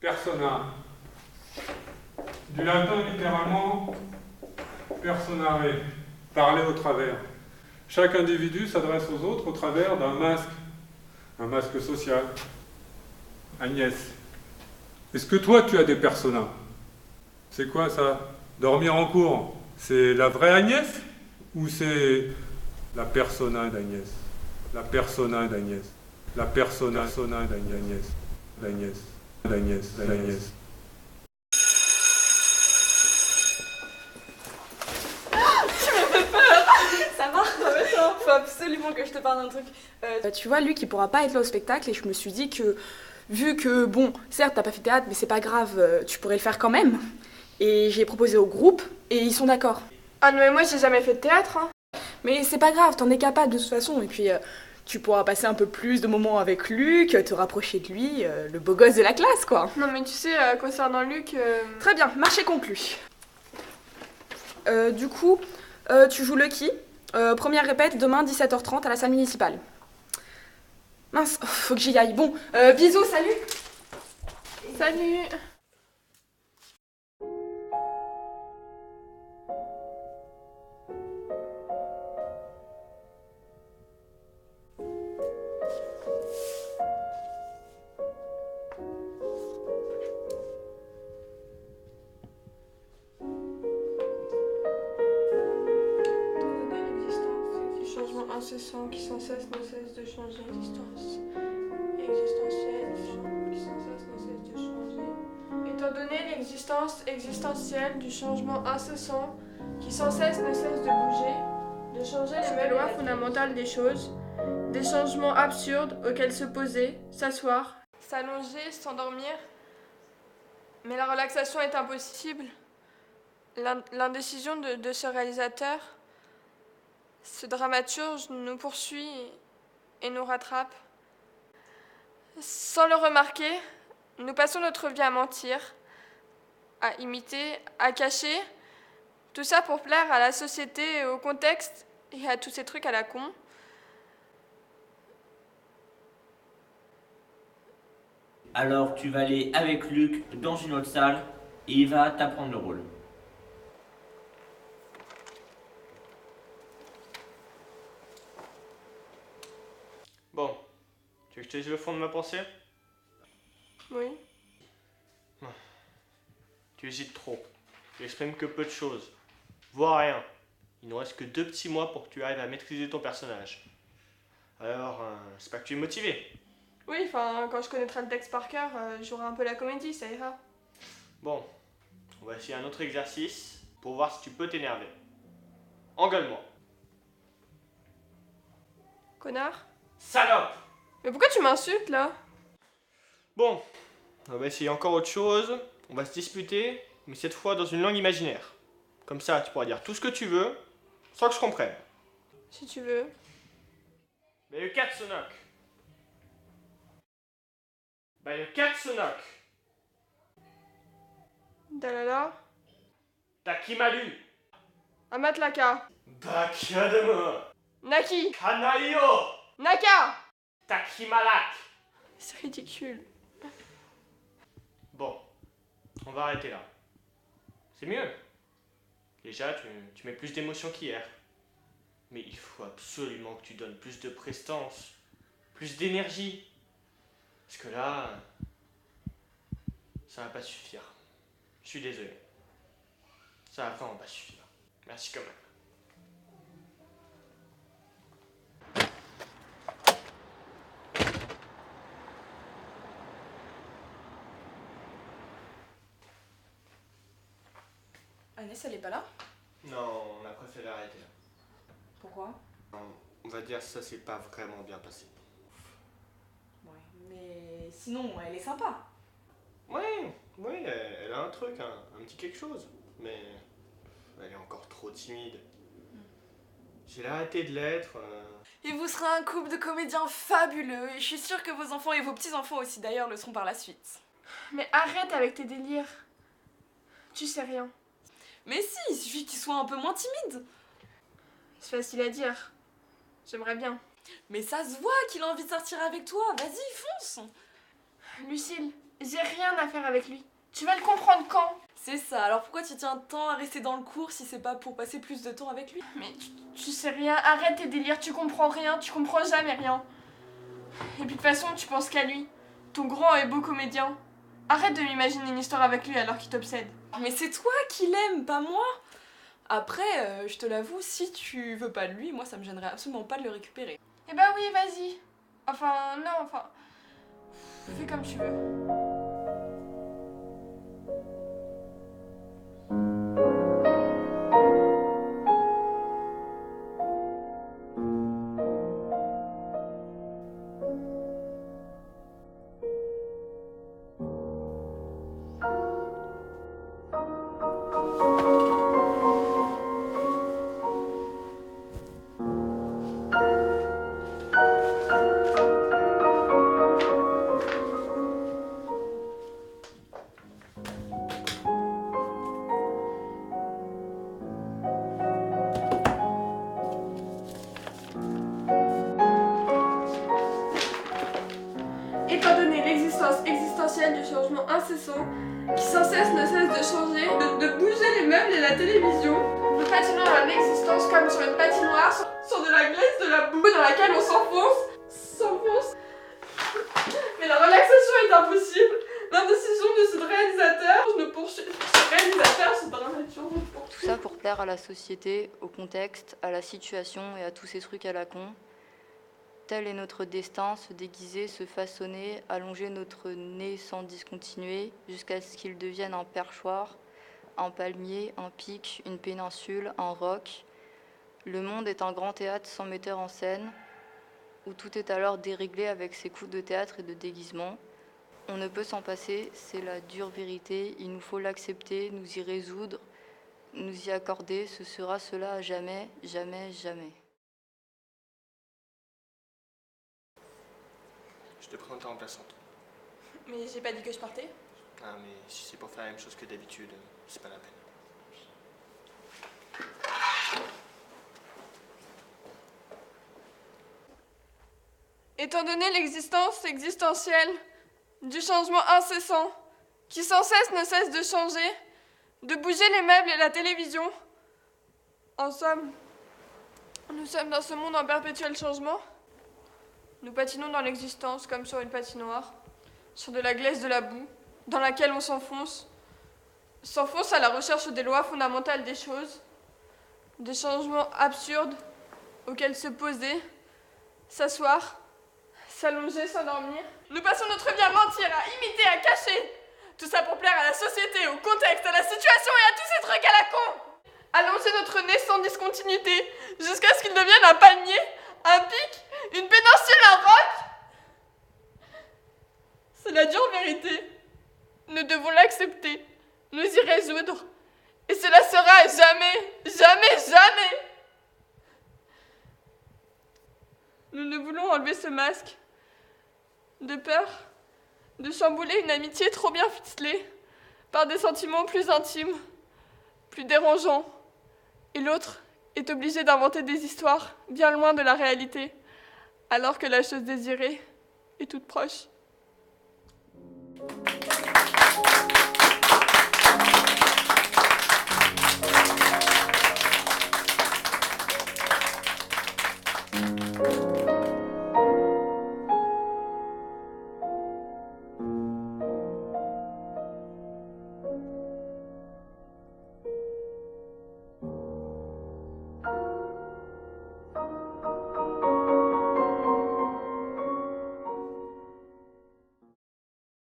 persona. Du latin littéralement personare, parler au travers. Chaque individu s'adresse aux autres au travers d'un masque social. Agnès, est-ce que toi tu as des personas? C'est quoi ça? Dormir en cours, c'est la vraie Agnès? Ou c'est la persona d'Agnès? La persona d'Agnès? La persona d'Agnès? D'Agnès. Ça va? Faut absolument que je te parle d'un truc. Tu vois, Luc, il pourra pas être là au spectacle et je me suis dit que, vu que, bon, certes, t'as pas fait théâtre, mais c'est pas grave, tu pourrais le faire quand même. Et j'ai proposé au groupe et ils sont d'accord. Ah non mais moi j'ai jamais fait de théâtre, hein. Mais c'est pas grave, t'en es capable de toute façon. Et puis, tu pourras passer un peu plus de moments avec Luc, te rapprocher de lui, le beau gosse de la classe, quoi. Non mais tu sais, concernant Luc... Très bien, marché conclu. Du coup, tu joues Lucky. Première répète, demain 17h30 à la salle municipale. Mince, faut que j'y aille. Bon, bisous, salut. Salut. Changement incessant qui sans cesse ne cesse de changer l'existence existentielle qui sans cesse ne cesse de changer. Étant donné l'existence existentielle du changement incessant qui sans cesse ne cesse de bouger, de changer les lois fondamentales des choses, des changements absurdes auxquels se poser, s'asseoir, s'allonger, s'endormir, mais la relaxation est impossible. L'indécision de ce réalisateur, ce dramaturge nous poursuit et nous rattrape. Sans le remarquer, nous passons notre vie à mentir, à imiter, à cacher, tout ça pour plaire à la société, au contexte et à tous ces trucs à la con. Alors tu vas aller avec Luc dans une autre salle et il va t'apprendre le rôle. Bon, tu veux que je te dise le fond de ma pensée? Oui. Tu hésites trop. Tu exprimes que peu de choses, voire rien. Il nous reste que 2 petits mois pour que tu arrives à maîtriser ton personnage. Alors, c'est pas que tu es motivé. Oui, enfin, quand je connaîtrai le texte par cœur, j'aurai un peu la comédie, ça ira. Bon, on va essayer un autre exercice pour voir si tu peux t'énerver. Engueule-moi. Connard. Salope! Mais pourquoi tu m'insultes là? Bon, on va essayer encore autre chose. On va se disputer, mais cette fois dans une langue imaginaire. Comme ça, tu pourras dire tout ce que tu veux, sans que je comprenne. Si tu veux. Mais le Katsunok. Bah le Katsunok. Dalala. Takimaru. Amatlaka. Bakademo. Naki. Kanayo. Naka. Takimalak. C'est ridicule. Bon, on va arrêter là. C'est mieux. Déjà, tu mets plus d'émotion qu'hier. Mais il faut absolument que tu donnes plus de prestance, plus d'énergie. Parce que là, ça va pas suffire. Je suis désolé. Ça va vraiment pas suffire. Merci quand même. Agnès, elle est pas là? Non, on a préféré arrêter là. Pourquoi? On va dire que ça s'est pas vraiment bien passé. Ouais, mais sinon, elle est sympa. Oui, elle a un truc, un petit quelque chose. Mais elle est encore trop timide. J'ai arrêté de l'être. Et vous serez un couple de comédiens fabuleux. Et je suis sûre que vos enfants et vos petits-enfants aussi d'ailleurs le seront par la suite. Mais arrête avec tes délires. Tu sais rien. Mais si, il suffit qu'il soit un peu moins timide. C'est facile à dire. J'aimerais bien. Mais ça se voit qu'il a envie de sortir avec toi. Vas-y, fonce. Lucille, J'ai rien à faire avec lui. Tu vas le comprendre quand? C'est ça, alors pourquoi tu tiens tant à rester dans le cours si c'est pas pour passer plus de temps avec lui? Mais tu sais rien, arrête tes délires, tu comprends rien, tu comprends jamais rien. Et puis de toute façon, tu penses qu'à lui, ton grand et beau comédien. Arrête de m'imaginer une histoire avec lui alors qu'il t'obsède. Mais c'est toi qui l'aime, pas moi. Après, je te l'avoue, si tu veux pas de lui, moi ça me gênerait absolument pas de le récupérer. Eh bah oui, vas-y. Enfin, non, enfin... Fais comme tu veux. Étant donné l'existence existentielle du changement incessant, qui sans cesse ne cesse de changer, de bouger les meubles et la télévision, nous patinons en existence comme sur une patinoire, sur de la glace, de la boue dans laquelle on s'enfonce. Mais la relaxation est impossible. L'indécision de ce réalisateur ne poursuit ce réalisateur, ce dramaturge. Tout ça pour plaire à la société, au contexte, à la situation et à tous ces trucs à la con. Tel est notre destin, se déguiser, se façonner, allonger notre nez sans discontinuer, jusqu'à ce qu'il devienne un perchoir, un palmier, un pic, une péninsule, un roc. Le monde est un grand théâtre sans metteur en scène, où tout est alors déréglé avec ses coups de théâtre et de déguisement. On ne peut s'en passer, c'est la dure vérité, il nous faut l'accepter, nous y résoudre, nous y accorder, ce sera cela à jamais, jamais, jamais. Je te prends ta remplaçante. Mais j'ai pas dit que je partais. Ah, mais si c'est pour faire la même chose que d'habitude, c'est pas la peine. Étant donné l'existence existentielle du changement incessant, qui sans cesse ne cesse de changer, de bouger les meubles et la télévision, en somme, nous sommes dans ce monde en perpétuel changement. Nous patinons dans l'existence comme sur une patinoire, sur de la glace, de la boue, dans laquelle on s'enfonce à la recherche des lois fondamentales des choses, des changements absurdes auxquels se poser, s'asseoir, s'allonger, s'endormir. Nous passons notre vie à mentir, à imiter, à cacher. Tout ça pour plaire à la société, au contexte, à la situation et à tous ces trucs à la con. Allonger notre nez sans discontinuité, jusqu'à ce qu'il devienne un palmier, un pic, une péninsule, un roc. C'est la dure vérité. Nous devons l'accepter, nous y résoudre. Et cela sera jamais, jamais, jamais. Nous ne voulons enlever ce masque, de peur de chambouler une amitié trop bien ficelée par des sentiments plus intimes, plus dérangeants. Et l'autre est obligé d'inventer des histoires bien loin de la réalité, alors que la chose désirée est toute proche.